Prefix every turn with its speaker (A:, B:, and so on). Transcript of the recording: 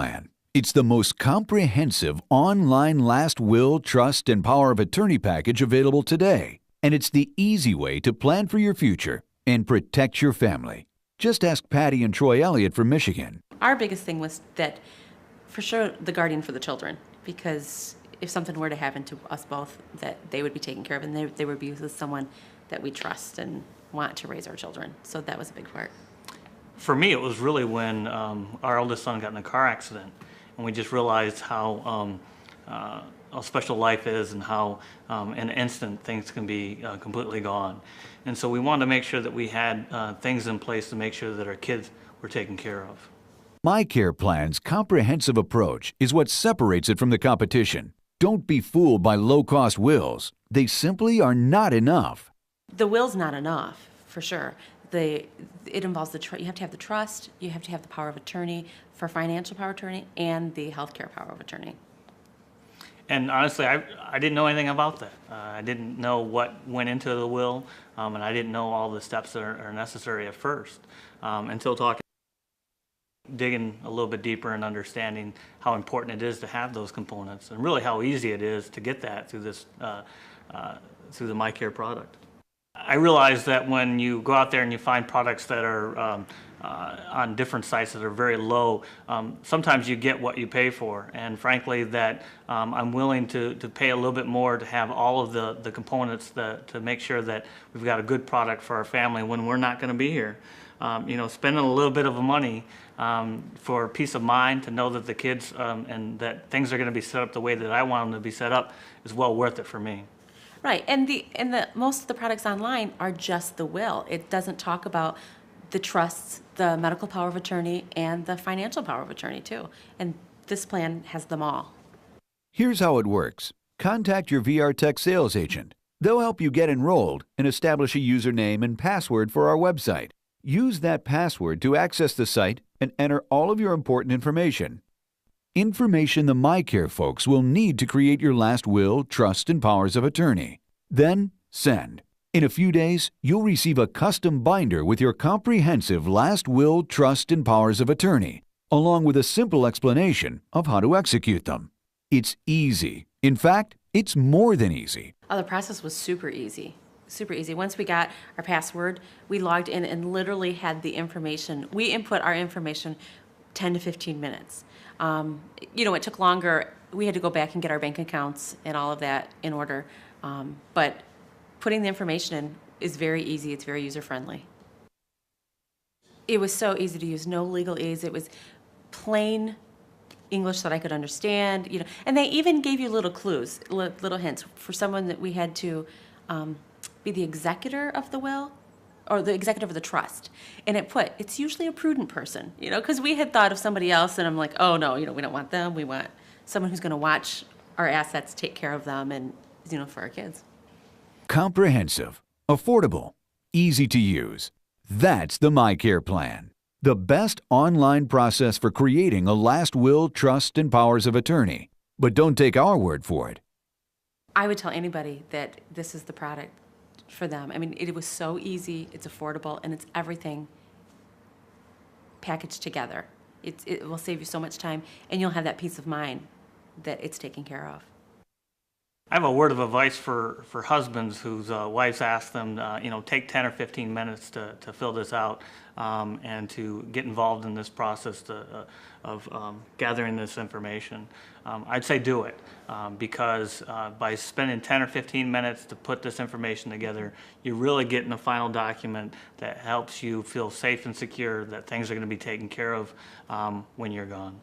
A: mycareplan. It's the most comprehensive online last will, trust, and power of attorney package available today. And it's the easy way to plan for your future and protect your family. Just ask Patty and Troy Elliott from Michigan.
B: Our biggest thing was that, for sure, the guardian for the children, because if something were to happen to us both, that they would be taken care of, and they would be with someone that we trust and want to raise our children. So that was a big part.
C: For me, it was really when our oldest son got in a car accident, and we just realized how special life is and how in an instant things can be completely gone. And so we wanted to make sure that we had things in place to make sure that our kids were taken care of.
A: mycareplan's comprehensive approach is what separates it from the competition. Don't be fooled by low-cost wills. They simply are not enough.
B: The will's not enough, for sure. It involves you have to have the trust, you have to have the power of attorney for financial power of attorney, and the healthcare power of attorney.
C: And honestly, I didn't know anything about that. I didn't know what went into the will, and I didn't know all the steps that are necessary at first until digging a little bit deeper and understanding how important it is to have those components, and really how easy it is to get that through this through the MyCare product. I realized that when you go out there and you find products that are on different sites that are very low, sometimes you get what you pay for, and frankly that I'm willing to pay a little bit more to have all of the components to make sure that we've got a good product for our family when we're not going to be here. You know, spending a little bit of money for peace of mind, to know that the kids and that things are going to be set up the way that I want them to be set up, is well worth it for me.
B: Right, and most of the products online are just the will. It doesn't talk about the trusts, the medical power of attorney, and the financial power of attorney too. And this plan has them all.
A: Here's how it works. Contact your VR Tech sales agent. They'll help you get enrolled and establish a username and password for our website. Use that password to access the site and enter all of your important information. Information the MyCare folks will need to create your last will, trust, and powers of attorney. Then send. In a few days, you'll receive a custom binder with your comprehensive last will, trust, and powers of attorney, along with a simple explanation of how to execute them. It's easy. In fact, it's more than easy.
B: Oh, the process was super easy. Super easy. Once we got our password, we logged in and literally had the information. We input our information 10 to 15 minutes. You know, it took longer. We had to go back and get our bank accounts and all of that in order. But putting the information in is very easy. It's very user-friendly. It was so easy to use. No legalese. It was plain English that I could understand. You know, and they even gave you little clues, little hints for someone that we had to be the executor of the will, or the executive of the trust. And it's usually a prudent person, you know, because we had thought of somebody else, and I'm like, oh no, you know, we don't want them. We want someone who's going to watch our assets, take care of them, and, you know, for our kids.
A: Comprehensive, affordable, easy to use. That's the MyCare plan. The best online process for creating a last will, trust, and powers of attorney. But don't take our word for it.
B: I would tell anybody that this is the product for them. I mean, it was so easy, it's affordable, and it's everything packaged together. It will save you so much time, and you'll have that peace of mind that it's taken care of.
C: I have a word of advice for husbands whose wives ask them, you know, take 10 or 15 minutes to fill this out and to get involved in this process of gathering this information. I'd say do it because by spending 10 or 15 minutes to put this information together, you're really getting a final document that helps you feel safe and secure that things are going to be taken care of when you're gone.